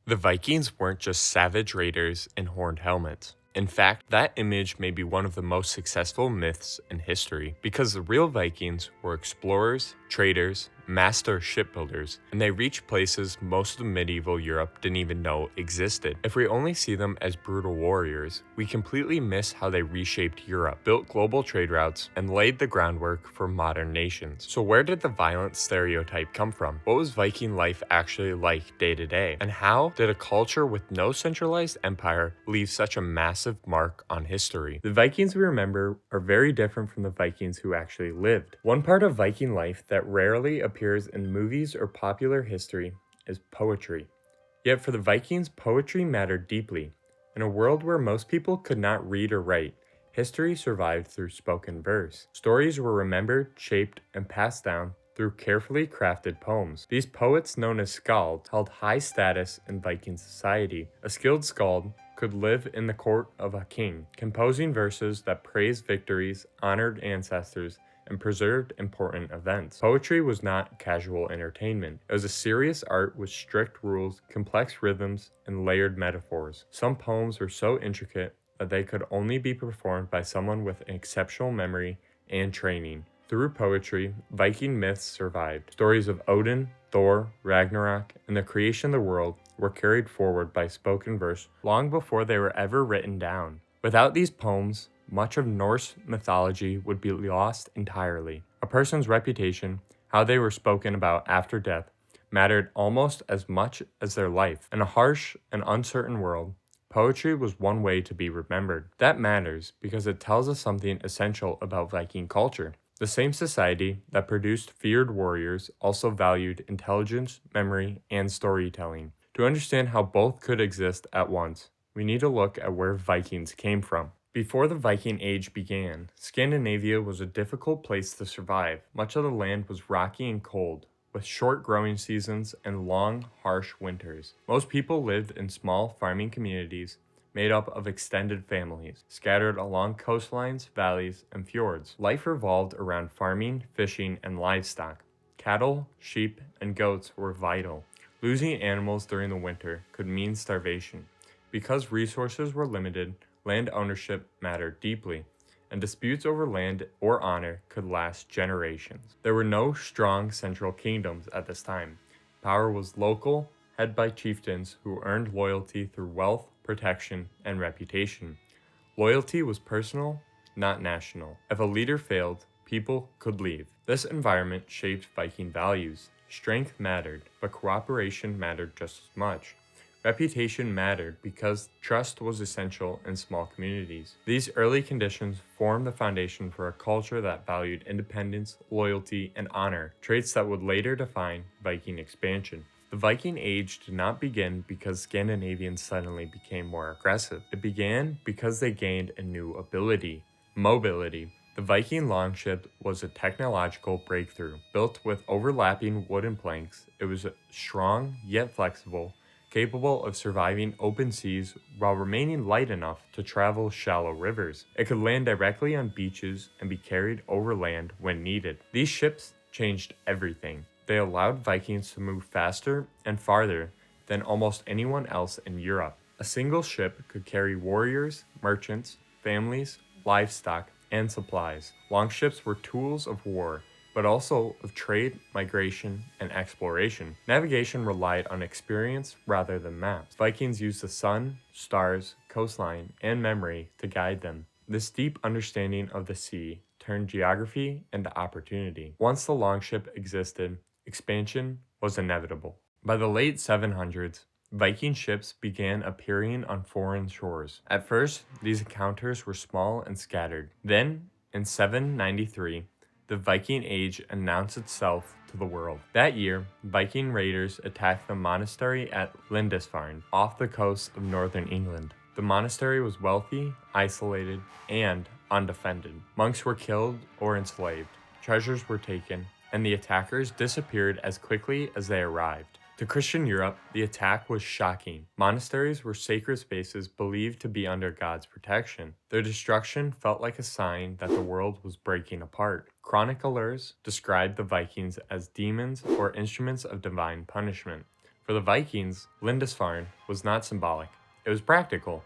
The Vikings weren't just savage raiders in horned helmets. In fact, that image may be one of the most successful myths in history because the real Vikings were explorers, traders, master shipbuilders, and they reached places most of medieval Europe didn't even know existed. If we only see them as brutal warriors, we completely miss how they reshaped Europe, built global trade routes, and laid the groundwork for modern nations. So where did the violent stereotype come from? What was Viking life actually like day to day? And how did a culture with no centralized empire leave such a massive mark on history? The Vikings we remember are very different from the Vikings who actually lived. One part of Viking life that rarely appears in movies or popular history is poetry. Yet for the Vikings, poetry mattered deeply. In a world where most people could not read or write, history survived through spoken verse. Stories were remembered, shaped, and passed down through carefully crafted poems. These poets, known as skalds, held high status in Viking society. A skilled skald could live in the court of a king, composing verses that praised victories, honored ancestors, and preserved important events. Poetry was not casual entertainment. It was a serious art with strict rules, complex rhythms, and layered metaphors. Some poems were so intricate that they could only be performed by someone with an exceptional memory and training. Through poetry, Viking myths survived. Stories of Odin, Thor, Ragnarok, and the creation of the world were carried forward by spoken verse long before they were ever written down. Without these poems, much of Norse mythology would be lost entirely. A person's reputation, how they were spoken about after death, mattered almost as much as their life. In a harsh and uncertain world, poetry was one way to be remembered. That matters because it tells us something essential about Viking culture. The same society that produced feared warriors also valued intelligence, memory, and storytelling. To understand how both could exist at once, we need to look at where Vikings came from. Before the Viking Age began, Scandinavia was a difficult place to survive. Much of the land was rocky and cold, with short growing seasons and long, harsh winters. Most people lived in small farming communities made up of extended families, scattered along coastlines, valleys, and fjords. Life revolved around farming, fishing, and livestock. Cattle, sheep, and goats were vital. Losing animals during the winter could mean starvation. Because resources were limited, land ownership mattered deeply, and disputes over land or honor could last generations. There were no strong central kingdoms at this time. Power was local, headed by chieftains who earned loyalty through wealth, protection, and reputation. Loyalty was personal, not national. If a leader failed, people could leave. This environment shaped Viking values. Strength mattered, but cooperation mattered just as much. Reputation mattered because trust was essential in small communities. These early conditions formed the foundation for a culture that valued independence, loyalty, and honor, traits that would later define Viking expansion. The Viking Age did not begin because Scandinavians suddenly became more aggressive. It began because they gained a new ability, mobility. The Viking longship was a technological breakthrough. Built with overlapping wooden planks, it was strong yet flexible, capable of surviving open seas while remaining light enough to travel shallow rivers. It could land directly on beaches and be carried overland when needed. These ships changed everything. They allowed Vikings to move faster and farther than almost anyone else in Europe. A single ship could carry warriors, merchants, families, livestock, and supplies. Longships were tools of war, but also of trade, migration, and exploration. Navigation relied on experience rather than maps. Vikings used the sun, stars, coastline, and memory to guide them. This deep understanding of the sea turned geography into opportunity. Once the longship existed, expansion was inevitable. By the late 700s, Viking ships began appearing on foreign shores. At first, these encounters were small and scattered. Then, in 793, the Viking Age announced itself to the world. That year, Viking raiders attacked the monastery at Lindisfarne, off the coast of northern England. The monastery was wealthy, isolated, and undefended. Monks were killed or enslaved, treasures were taken, and the attackers disappeared as quickly as they arrived. To Christian Europe, the attack was shocking. Monasteries were sacred spaces believed to be under God's protection. Their destruction felt like a sign that the world was breaking apart. Chroniclers described the Vikings as demons or instruments of divine punishment. For the Vikings, Lindisfarne was not symbolic, it was practical.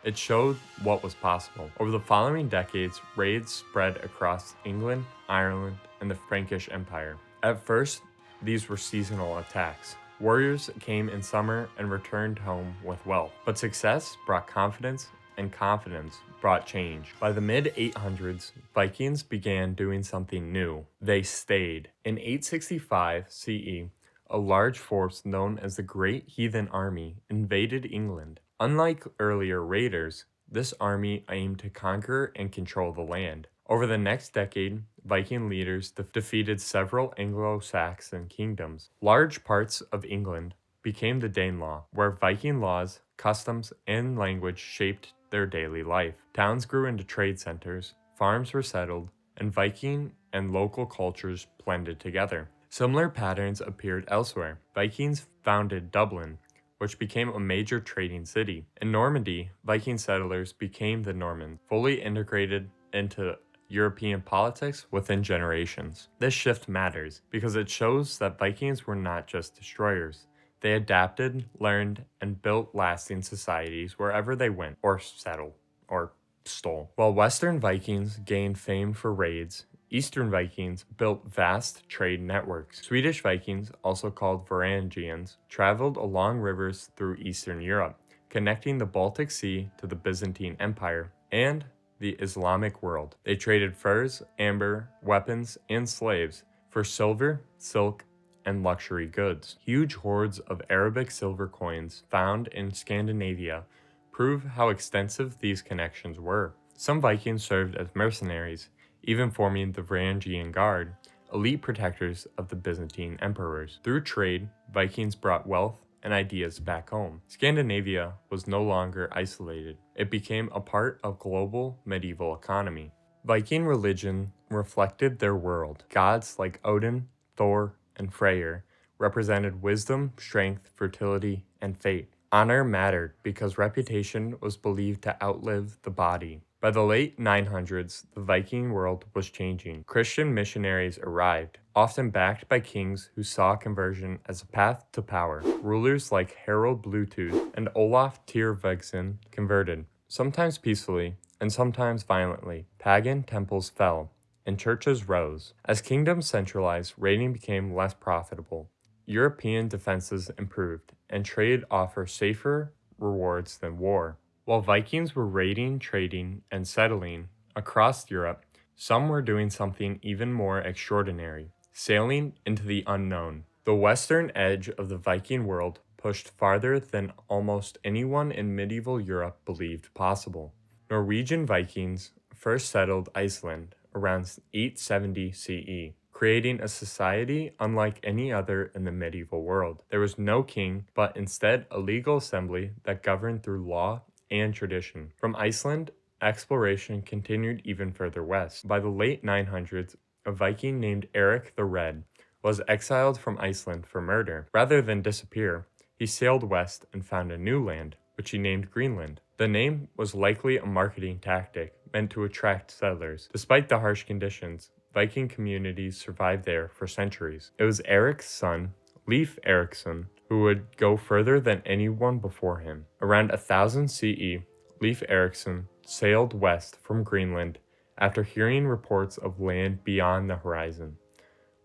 It showed what was possible. Over the following decades, raids spread across England, Ireland, and the Frankish Empire. At first, these were seasonal attacks. Warriors came in summer and returned home with wealth. But success brought confidence, and confidence brought change. By the mid-800s, Vikings began doing something new. They stayed. In 865 CE, a large force known as the Great Heathen Army invaded England. Unlike earlier raiders, this army aimed to conquer and control the land. Over the next decade, Viking leaders defeated several Anglo-Saxon kingdoms. Large parts of England became the Danelaw, where Viking laws, customs, and language shaped their daily life. Towns grew into trade centers, farms were settled, and Viking and local cultures blended together. Similar patterns appeared elsewhere. Vikings founded Dublin, which became a major trading city. In Normandy, Viking settlers became the Normans, fully integrated into European politics within generations. This shift matters because it shows that Vikings were not just destroyers. They adapted, learned, and built lasting societies wherever they went, or settled, or stole. While Western Vikings gained fame for raids, Eastern Vikings built vast trade networks. Swedish Vikings, also called Varangians, traveled along rivers through Eastern Europe, connecting the Baltic Sea to the Byzantine Empire and the Islamic world. They traded furs, amber, weapons, and slaves for silver, silk, and luxury goods. Huge hoards of Arabic silver coins found in Scandinavia prove how extensive these connections were. Some Vikings served as mercenaries, even forming the Varangian Guard, elite protectors of the Byzantine emperors. Through trade, Vikings brought wealth and ideas back home. Scandinavia was no longer isolated. It became a part of global medieval economy. Viking religion reflected their world. Gods like Odin, Thor, and Freyr represented wisdom, strength, fertility, and fate. Honor mattered because reputation was believed to outlive the body. By the late 900s, the Viking world was changing. Christian missionaries arrived, often backed by kings who saw conversion as a path to power. Rulers like Harald Bluetooth and Olaf Tyrfingson converted, sometimes peacefully and sometimes violently. Pagan temples fell, and churches rose. As kingdoms centralized, raiding became less profitable. European defenses improved, and trade offered safer rewards than war. While Vikings were raiding, trading, and settling across Europe, some were doing something even more extraordinary, sailing into the unknown. The western edge of the Viking world pushed farther than almost anyone in medieval Europe believed possible. Norwegian Vikings first settled Iceland around 870 CE, creating a society unlike any other in the medieval world. There was no king, but instead a legal assembly that governed through law and tradition. From Iceland, exploration continued even further west. By the late 900s, a Viking named Eric the Red was exiled from Iceland for murder. Rather than disappear, he sailed west and found a new land, which he named Greenland. The name was likely a marketing tactic meant to attract settlers. Despite the harsh conditions, Viking communities survived there for centuries. It was Eric's son, Leif Erikson, who would go further than anyone before him. Around 1000 CE, Leif Erikson sailed west from Greenland after hearing reports of land beyond the horizon.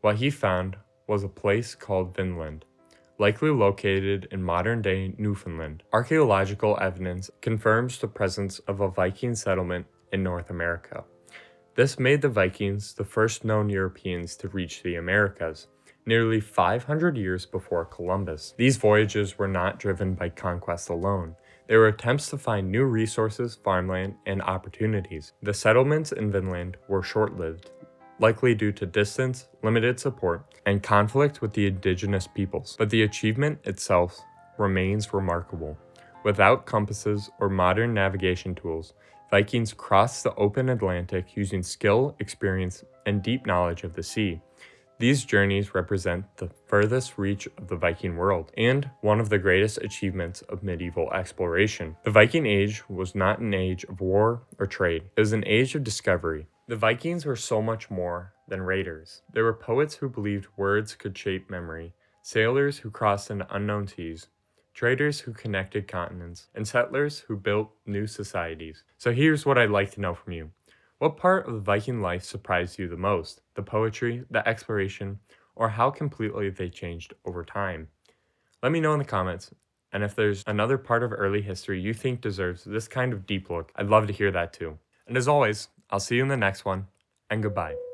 What he found was a place called Vinland, likely located in modern-day Newfoundland. Archaeological evidence confirms the presence of a Viking settlement in North America. This made the Vikings the first known Europeans to reach the Americas, nearly 500 years before Columbus. These voyages were not driven by conquest alone. They were attempts to find new resources, farmland, and opportunities. The settlements in Vinland were short-lived, likely due to distance, limited support, and conflict with the indigenous peoples. But the achievement itself remains remarkable. Without compasses or modern navigation tools, Vikings crossed the open Atlantic using skill, experience, and deep knowledge of the sea. These journeys represent the furthest reach of the Viking world, and one of the greatest achievements of medieval exploration. The Viking Age was not an age of war or trade. It was an age of discovery. The Vikings were so much more than raiders. They were poets who believed words could shape memory, sailors who crossed into unknown seas, traders who connected continents, and settlers who built new societies. So here's what I'd like to know from you. What part of Viking life surprised you the most? The poetry, the exploration, or how completely they changed over time? Let me know in the comments. And if there's another part of early history you think deserves this kind of deep look, I'd love to hear that too. And as always, I'll see you in the next one, and goodbye.